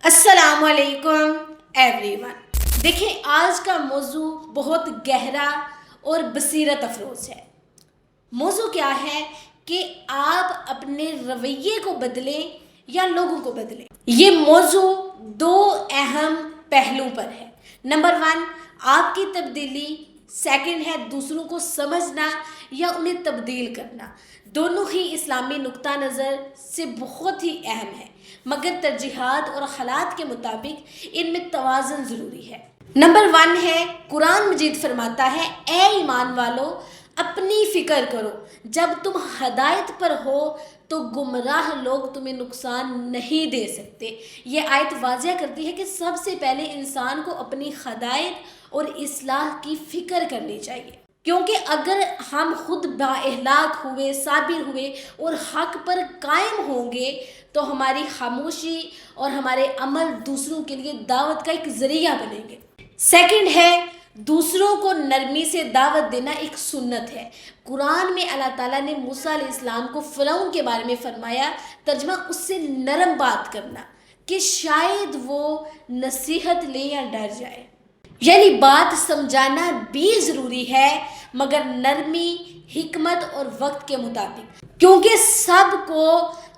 السلام علیکم every one. دیکھیں، آج کا موضوع بہت گہرا اور بصیرت افروز ہے۔ موضوع کیا ہے کہ آپ اپنے رویے کو بدلیں یا لوگوں کو بدلیں۔ یہ موضوع دو اہم پہلو پر ہے۔ نمبر 1، آپ کی تبدیلی، سیکنڈ ہے دوسروں کو سمجھنا یا انہیں تبدیل کرنا۔ دونوں ہی اسلامی نقطہ نظر سے بہت ہی اہم ہے، مگر ترجیحات اور حالات کے مطابق ان میں توازن ضروری ہے۔ نمبر 1 ہے، قرآن مجید فرماتا ہے، اے ایمان والو اپنی فکر کرو، جب تم ہدایت پر ہو تو گمراہ لوگ تمہیں نقصان نہیں دے سکتے۔ یہ آیت واضح کرتی ہے کہ سب سے پہلے انسان کو اپنی ہدایت اور اصلاح کی فکر کرنی چاہیے، کیونکہ اگر ہم خود بااخلاق ہوئے، صابر ہوئے اور حق پر قائم ہوں گے تو ہماری خاموشی اور ہمارے عمل دوسروں کے لیے دعوت کا ایک ذریعہ بنیں گے۔ سیکنڈ ہے، دوسروں کو نرمی سے دعوت دینا ایک سنت ہے۔ قرآن میں اللہ تعالیٰ نے موسیٰ علیہ السلام کو فرعون کے بارے میں فرمایا، ترجمہ اس سے نرم بات کرنا کہ شاید وہ نصیحت لے یا ڈر جائے۔ یعنی بات سمجھانا بھی ضروری ہے، مگر نرمی، حکمت اور وقت کے مطابق، کیونکہ سب کو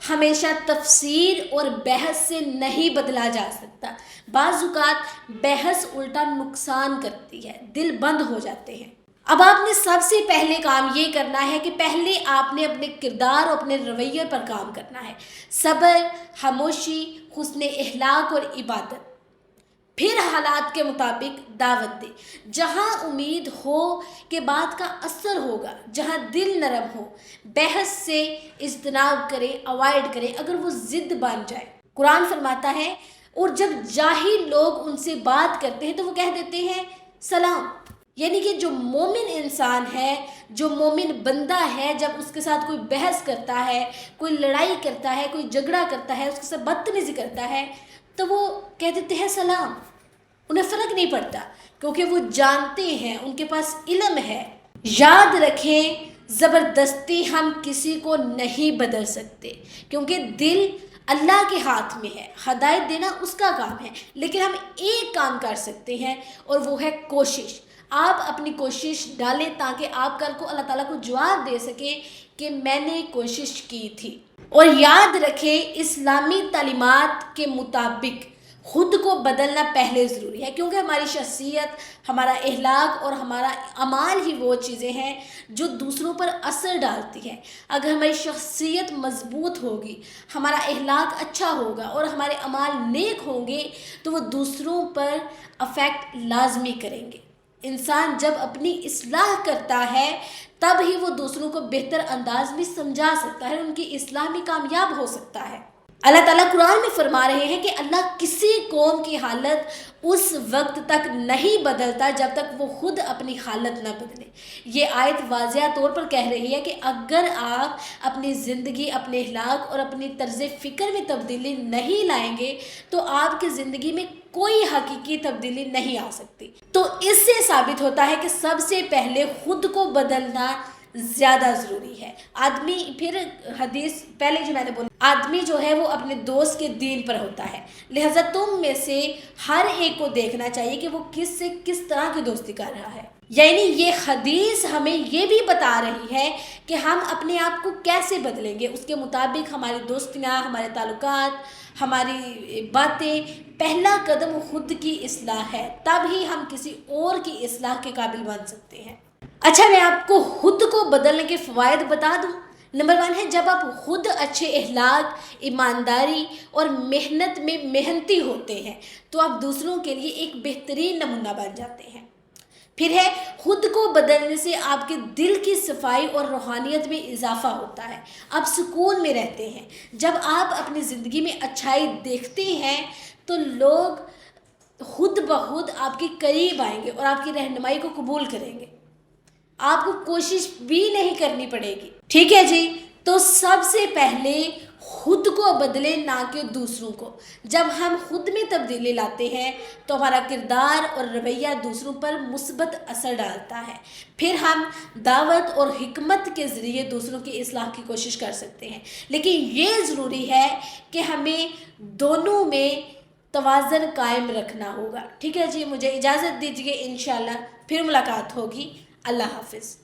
ہمیشہ تفسیر اور بحث سے نہیں بدلا جا سکتا۔ بعض اوقات بحث الٹا نقصان کرتی ہے، دل بند ہو جاتے ہیں۔ اب آپ نے سب سے پہلے کام یہ کرنا ہے کہ پہلے آپ نے اپنے کردار اور اپنے رویے پر کام کرنا ہے۔ صبر، خاموشی، حسن اخلاق اور عبادت۔ پھر حالات کے مطابق دعوت دے۔ جہاں امید ہو کہ بات کا اثر ہوگا، جہاں دل نرم ہو، بحث سے اجتناب کرے، اوائڈ کرے اگر وہ ضد بن جائے۔ قرآن فرماتا ہے، اور جب جاہل لوگ ان سے بات کرتے ہیں تو وہ کہہ دیتے ہیں سلام۔ یعنی کہ جو مومن انسان ہے، جو مومن بندہ ہے، جب اس کے ساتھ کوئی بحث کرتا ہے، کوئی لڑائی کرتا ہے، کوئی جھگڑا کرتا ہے، اس کے ساتھ بدتمیزی کرتا ہے تو وہ کہہ دیتے ہیں سلام۔ انہیں فرق نہیں پڑتا، کیونکہ وہ جانتے ہیں، ان کے پاس علم ہے۔ یاد رکھیں، زبردستی ہم کسی کو نہیں بدل سکتے، کیونکہ دل اللہ کے ہاتھ میں ہے، ہدایت دینا اس کا کام ہے۔ لیکن ہم ایک کام کر سکتے ہیں اور وہ ہے کوشش۔ آپ اپنی کوشش ڈالیں تاکہ آپ کل کو اللہ تعالیٰ کو جواب دے سکیں کہ میں نے کوشش کی تھی۔ اور یاد رکھیں، اسلامی تعلیمات کے مطابق خود کو بدلنا پہلے ضروری ہے، کیونکہ ہماری شخصیت، ہمارا اخلاق اور ہمارا اعمال ہی وہ چیزیں ہیں جو دوسروں پر اثر ڈالتی ہیں۔ اگر ہماری شخصیت مضبوط ہوگی، ہمارا اخلاق اچھا ہوگا اور ہمارے اعمال نیک ہوں گے تو وہ دوسروں پر افیکٹ لازمی کریں گے۔ انسان جب اپنی اصلاح کرتا ہے تب ہی وہ دوسروں کو بہتر انداز میں سمجھا سکتا ہے، ان کی اصلاح میں کامیاب ہو سکتا ہے۔ اللہ تعالیٰ قرآن میں فرما رہے ہیں کہ اللہ کسی قوم کی حالت اس وقت تک نہیں بدلتا جب تک وہ خود اپنی حالت نہ بدلے۔ یہ آیت واضح طور پر کہہ رہی ہے کہ اگر آپ اپنی زندگی، اپنے اخلاق اور اپنی طرز فکر میں تبدیلی نہیں لائیں گے تو آپ کی زندگی میں کوئی حقیقی تبدیلی نہیں آ سکتی۔ تو اس سے ثابت ہوتا ہے کہ سب سے پہلے خود کو بدلنا زیادہ ضروری ہے۔ آدمی، پھر حدیث پہلے جو میں نے بولا، آدمی جو ہے وہ اپنے دوست کے دین پر ہوتا ہے، لہذا تم میں سے ہر ایک کو دیکھنا چاہیے کہ وہ کس سے کس طرح کی دوستی کر رہا ہے۔ یعنی یہ حدیث ہمیں یہ بھی بتا رہی ہے کہ ہم اپنے آپ کو کیسے بدلیں گے، اس کے مطابق ہماری دوستیاں، ہمارے تعلقات، ہماری باتیں۔ پہلا قدم خود کی اصلاح ہے، تب ہی ہم کسی اور کی اصلاح کے قابل بن سکتے ہیں۔ اچھا، میں آپ کو خود کو بدلنے کے فوائد بتا دوں۔ نمبر 1 ہے، جب آپ خود اچھے اخلاق، ایمانداری اور محنت میں محنتی ہوتے ہیں تو آپ دوسروں کے لیے ایک بہترین نمونہ بن جاتے ہیں۔ پھر ہے، خود کو بدلنے سے آپ کے دل کی صفائی اور روحانیت میں اضافہ ہوتا ہے، آپ سکون میں رہتے ہیں۔ جب آپ اپنی زندگی میں اچھائی دیکھتے ہیں تو لوگ خود بخود آپ کے قریب آئیں گے اور آپ کی رہنمائی کو قبول کریں گے، آپ کو کوشش بھی نہیں کرنی پڑے گی۔ ٹھیک ہے جی، تو سب سے پہلے خود کو بدلیں، نہ کہ دوسروں کو۔ جب ہم خود میں تبدیلی لاتے ہیں تو ہمارا کردار اور رویہ دوسروں پر مثبت اثر ڈالتا ہے۔ پھر ہم دعوت اور حکمت کے ذریعے دوسروں کی اصلاح کی کوشش کر سکتے ہیں۔ لیکن یہ ضروری ہے کہ ہمیں دونوں میں توازن قائم رکھنا ہوگا. ٹھیک ہے جی, مجھے اجازت دیجیے, انشاءاللہ پھر ملاقات ہوگی. اللہ حافظ.